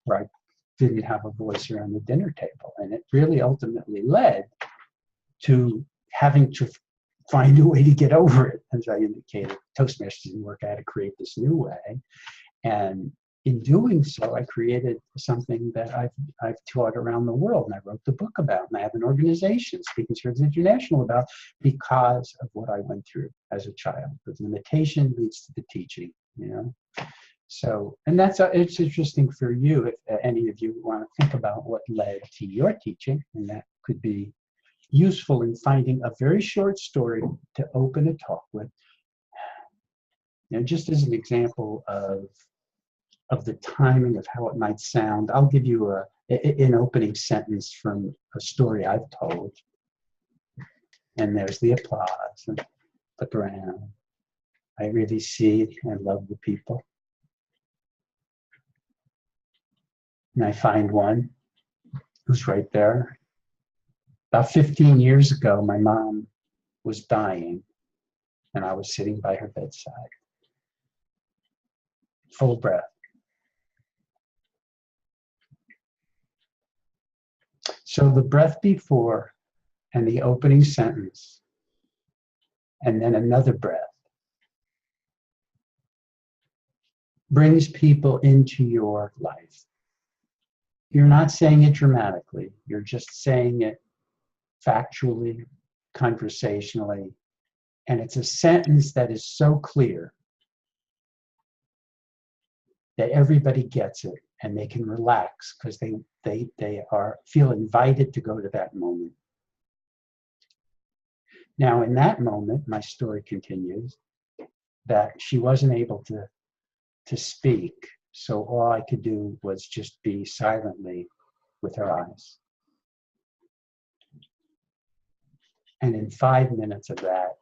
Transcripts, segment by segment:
where I didn't have a voice around the dinner table. And it really ultimately led to having to find a way to get over it. As I indicated, Toastmasters didn't work. I had to create this new way. And in doing so, I created something that I've taught around the world, and I wrote the book about, and I have an organization, Speaking Service International, about, because of what I went through as a child. The limitation leads to the teaching, you know. So, and it's interesting for you, if any of you want to think about what led to your teaching, and that could be useful in finding a very short story to open a talk with. You know, just as an example of the timing of how it might sound, I'll give you an opening sentence from a story I've told. And there's the applause and look around. I really see and love the people. And I find one who's right there. About 15 years ago, my mom was dying, and I was sitting by her bedside. Full breath. So the breath before and the opening sentence, and then another breath, brings people into your life. You're not saying it dramatically. You're just saying it factually, conversationally, and it's a sentence that is so clear that everybody gets it and they can relax because they feel invited to go to that moment. Now, in that moment, my story continues, that she wasn't able to speak, so all I could do was just be silently with her eyes. And in 5 minutes of that,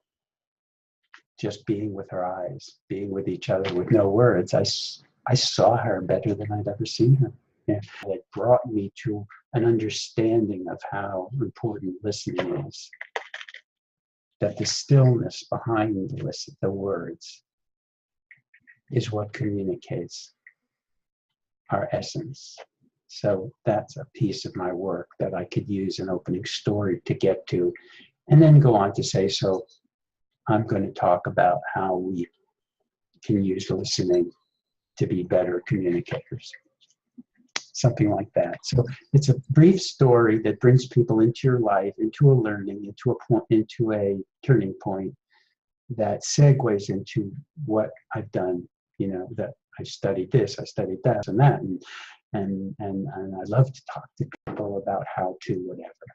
just being with her eyes, being with each other with no words, I saw her better than I'd ever seen her. Yeah. It brought me to an understanding of how important listening is. That the stillness behind the words is what communicates our essence. So that's a piece of my work that I could use an opening story to get to, and then go on to say, so I'm going to talk about how we can use listening to be better communicators. Something like that. So it's a brief story that brings people into your life, into a learning, into a turning point that segues into what I've done. You know, that I studied this, I studied that, and that, and I love to talk to people about how to whatever,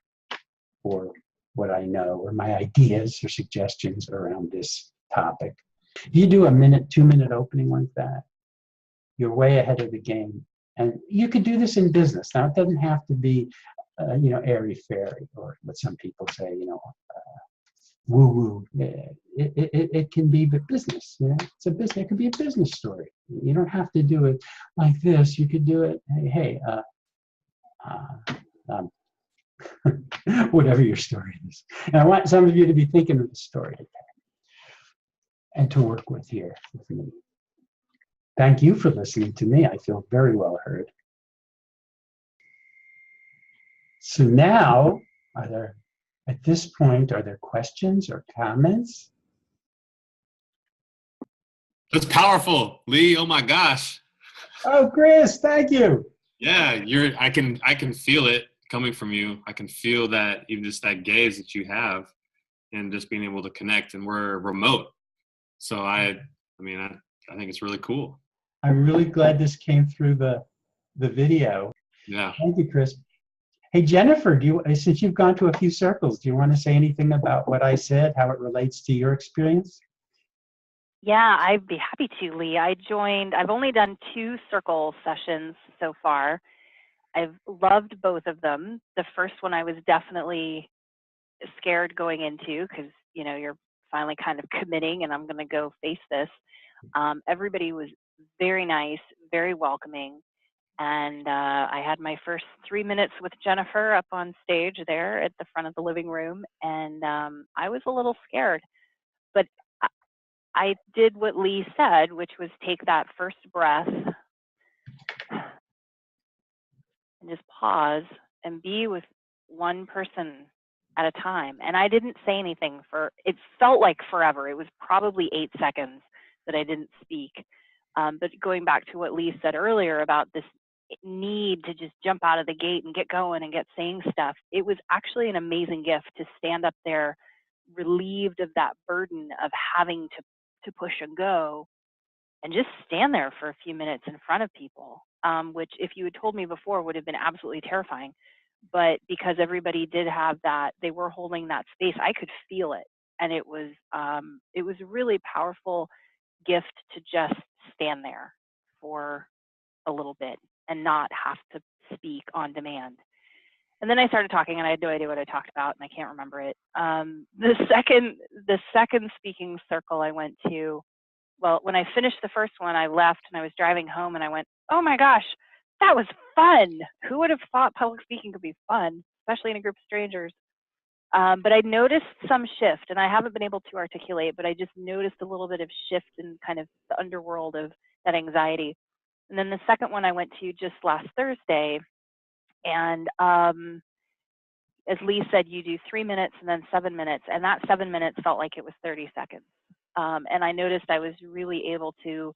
or what I know, or my ideas or suggestions around this topic. If you do a 2-minute opening like that, you're way ahead of the game. And you could do this in business. Now, it doesn't have to be, airy-fairy, or what some people say, woo-woo. It can be business. You know, it's a business. It could be a business story. You don't have to do it like this. You could do it. Hey, whatever your story is. And I want some of you to be thinking of the story and to work with here with me. Thank you for listening to me. I feel very well heard. So now, at this point, are there questions or comments? That's powerful, Lee. Oh my gosh. Oh, Chris, thank you. Yeah, I can feel it coming from you. I can feel that, even just that gaze that you have, and just being able to connect. And we're remote, so I think it's really cool. I'm really glad this came through the video. Yeah. Thank you, Chris. Hey, Jennifer, since you've gone to a few circles, do you want to say anything about what I said, how it relates to your experience? Yeah, I'd be happy to, Lee. I've only done 2 circle sessions so far. I've loved both of them. The first one I was definitely scared going into, because, you're finally kind of committing and I'm going to go face this. Everybody was very nice, very welcoming. And I had my first 3 minutes with Jennifer up on stage there at the front of the living room. And I was a little scared, but I did what Lee said, which was take that first breath and just pause and be with one person at a time. And I didn't say anything for, it felt like forever. It was probably 8 seconds that I didn't speak. But going back to what Lee said earlier about this need to just jump out of the gate and get going and get saying stuff, it was actually an amazing gift to stand up there relieved of that burden of having to push and go and just stand there for a few minutes in front of people, which if you had told me before would have been absolutely terrifying. But because everybody did have that, they were holding that space, I could feel it. And it was a really powerful gift to just stand there for a little bit and not have to speak on demand. And then I started talking and I had no idea what I talked about and I can't remember it. The second speaking circle I went to, well, when I finished the first one, I left and I was driving home and I went, oh my gosh, that was fun. Who would have thought public speaking could be fun, especially in a group of strangers? But I noticed some shift, and I haven't been able to articulate, but I just noticed a little bit of shift in kind of the underworld of that anxiety. And then the second one I went to just last Thursday, and as Lee said, you do 3 minutes and then 7 minutes, and that 7 minutes felt like it was 30 seconds. And I noticed I was really able to,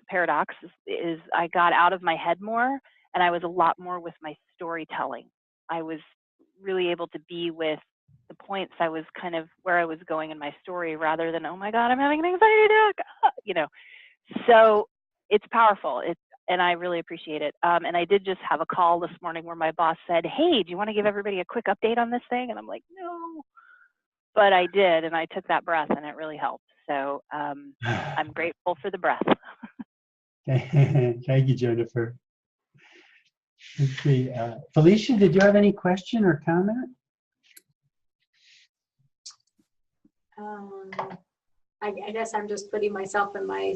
paradox is I got out of my head more, and I was a lot more with my storytelling. I was really able to be with the points I was kind of where I was going in my story rather than, oh my God, I'm having an anxiety attack, So it's powerful. And I really appreciate it. And I did just have a call this morning where my boss said, hey, do you want to give everybody a quick update on this thing? And I'm like, no. But I did, and I took that breath, and it really helped. So I'm grateful for the breath. Thank you, Jennifer. Okay. Felicia, did you have any question or comment? I guess I'm just putting myself in my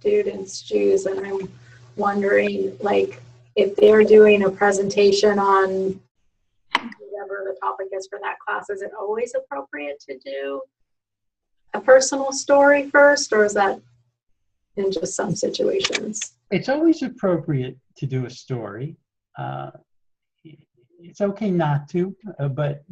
students' shoes, and I'm wondering, like, if they're doing a presentation on whatever the topic is for that class, is it always appropriate to do a personal story first, or is that in just some situations? It's always appropriate to do a story. It's okay not to, but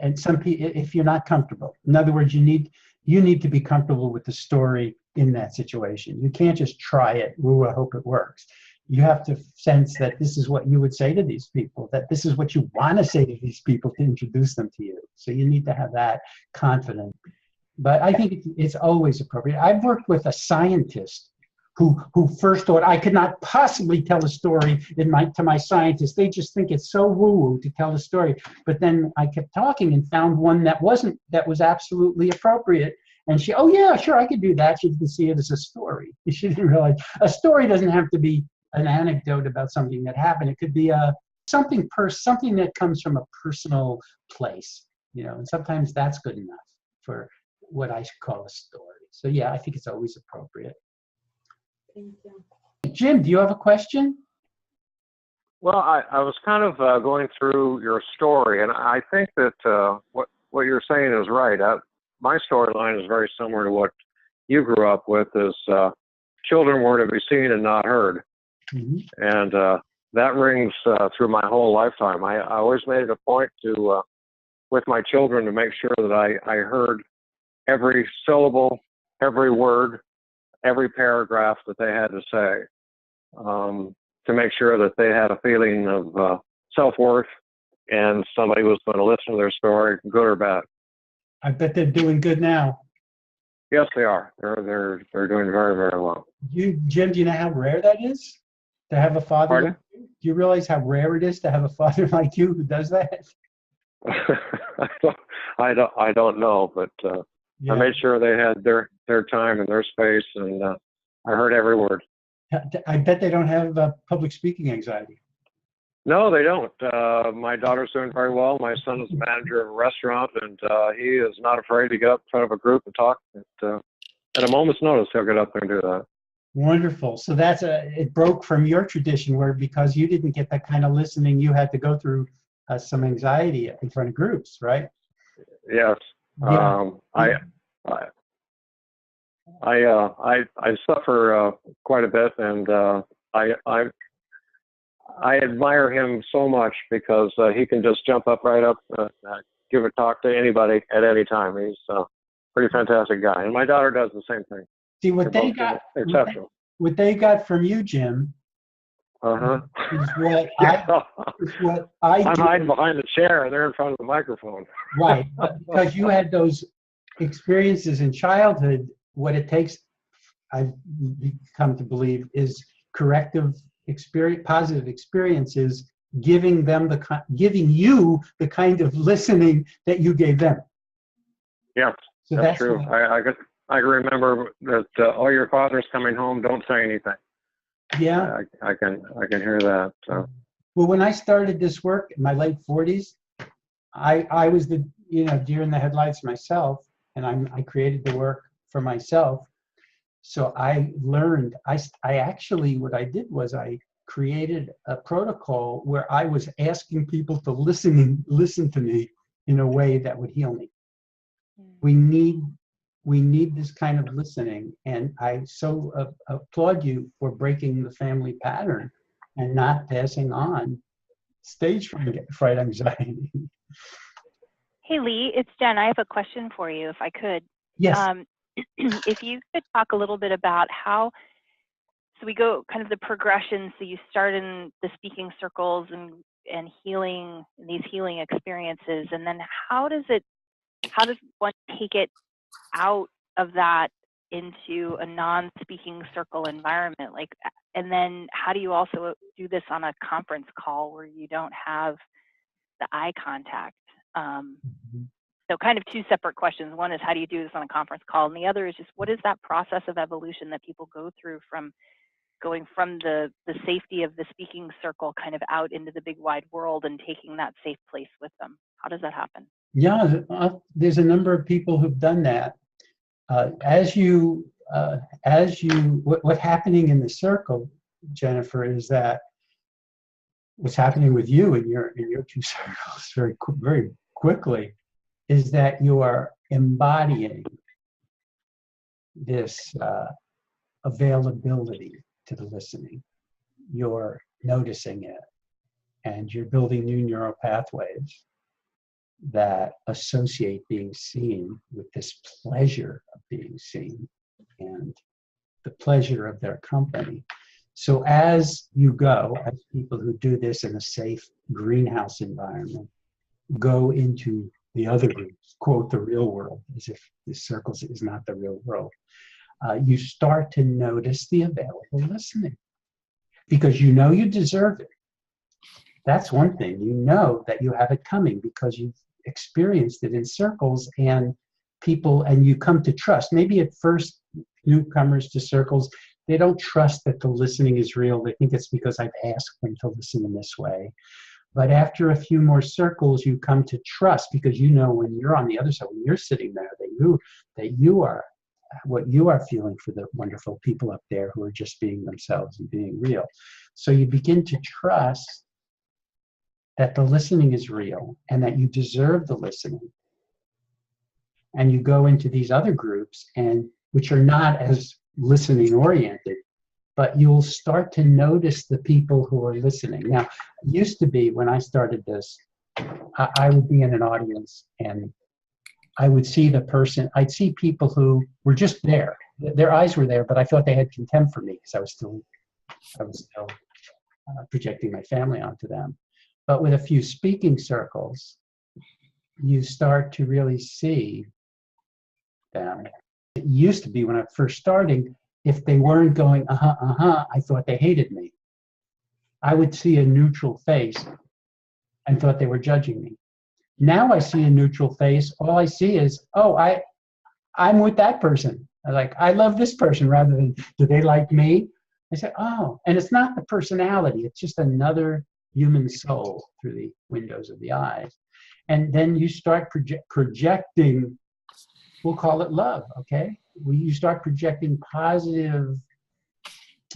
and some people, if you're not comfortable, in other words, you need to be comfortable with the story in that situation. You can't just try it. Ooh, I hope it works. You have to sense that this is what you would say to these people, that this is what you want to say to these people to introduce them to you. So you need to have that confidence. But I think it's always appropriate. I've worked with a scientist who first thought I could not possibly tell a story to my scientists. They just think it's so woo-woo to tell a story. But then I kept talking and found one that was absolutely appropriate. And she, oh yeah, sure, I could do that. She didn't see it as a story. She didn't realize a story doesn't have to be an anecdote about something that happened. It could be something that comes from a personal place, and sometimes that's good enough for what I should call a story. So yeah, I think it's always appropriate. Thank you. Jim, do you have a question? Well, I was kind of going through your story, and I think that what you're saying is right. My storyline is very similar to what you grew up with, is children were to be seen and not heard. Mm-hmm. And that rings through my whole lifetime. I always made it a point to, with my children, to make sure that I heard every syllable, every word, every paragraph that they had to say, to make sure that they had a feeling of self-worth and somebody was going to listen to their story, good or bad. I bet they're doing good now. Yes, they are. They're doing very, very well. Jim, do you know how rare that is to have a father? Pardon? Like you? Do you realize how rare it is to have a father like you who does that? I don't know, but yeah. I made sure they had their time and their space, and I heard every word. I bet they don't have public speaking anxiety. No, they don't. My daughter's doing very well. My son is the manager of a restaurant, and he is not afraid to get up in front of a group and talk. At a moment's notice, he'll get up there and do that. Wonderful. So it broke from your tradition, where because you didn't get that kind of listening, you had to go through some anxiety in front of groups, right? Yes. Yeah. I suffer quite a bit, and I admire him so much because he can just jump up right up, give a talk to anybody at any time. He's a pretty fantastic guy. And my daughter does the same thing. See, what They're they both got, exceptional. what they got from you, Jim, Uh-huh. is what I I'm do. hiding behind the chair and they're in front of the microphone. Right, because you had those experiences in childhood. What it takes, I've come to believe, is corrective experience, positive experiences, giving you the kind of listening that you gave them. Yeah, So that's true. what- I remember that oh, your father's coming home, don't say anything. yeah. I can hear that. So. Well, when I started this work in my late 40s, I was the deer in the headlights myself, and I created the work for myself. So I learned. I actually, what I did was I created a protocol where I was asking people to listen to me in a way that would heal me. We need this kind of listening, and I so applaud you for breaking the family pattern and not passing on stage fright anxiety. Hey, Lee, it's Jen. I have a question for you, if I could. Yes. If you could talk a little bit about how, so we go kind of the progression. So you start in the speaking circles and healing, these healing experiences, and then how does one take it out of that into a non-speaking circle environment? Like, and then how do you also do this on a conference call where you don't have the eye contact? So kind of two separate questions. One is, how do you do this on a conference call? And the other is just, what is that process of evolution that people go through from going from the safety of the speaking circle kind of out into the big wide world and taking that safe place with them? How does that happen? Yeah, there's a number of people who've done that. What's happening in the circle, Jennifer, is that what's happening with you in your two circles very quickly is that you are embodying this availability to the listening. You're noticing it, and you're building new neural pathways that associate being seen with this pleasure of being seen and the pleasure of their company. So as you go, as people who do this in a safe greenhouse environment, go into the other groups, quote, the real world, as if the circles is not the real world, you start to notice the available listening because you know you deserve it. That's one thing. You know that you have it coming because you've experienced it in circles and people, and you come to trust. Maybe at first, newcomers to circles, they don't trust that the listening is real. They think it's because I've asked them to listen in this way. But after a few more circles, you come to trust because you know when you're on the other side, when you're sitting there, that you are what you are feeling for the wonderful people up there who are just being themselves and being real. So you begin to trust that the listening is real and that you deserve the listening. And you go into these other groups, and which are not as listening oriented, but you'll start to notice the people who are listening. Now, it used to be when I started this, I would be in an audience and I would see the person, I'd see people who were just there. Their eyes were there, but I thought they had contempt for me because I was still projecting my family onto them. But with a few speaking circles, you start to really see them. It used to be when I was first starting, if they weren't going, I thought they hated me. I would see a neutral face and thought they were judging me. Now I see a neutral face. All I see is, I'm with that person. I love this person rather than, do they like me? I say, and it's not the personality. It's just another human soul through the windows of the eyes. And then you start projecting, we'll call it love, okay? You start projecting positive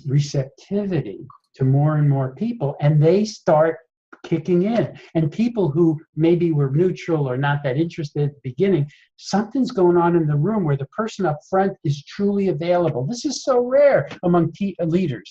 receptivity to more and more people, and they start kicking in. And people who maybe were neutral or not that interested at the beginning, something's going on in the room where the person up front is truly available. This is so rare among leaders.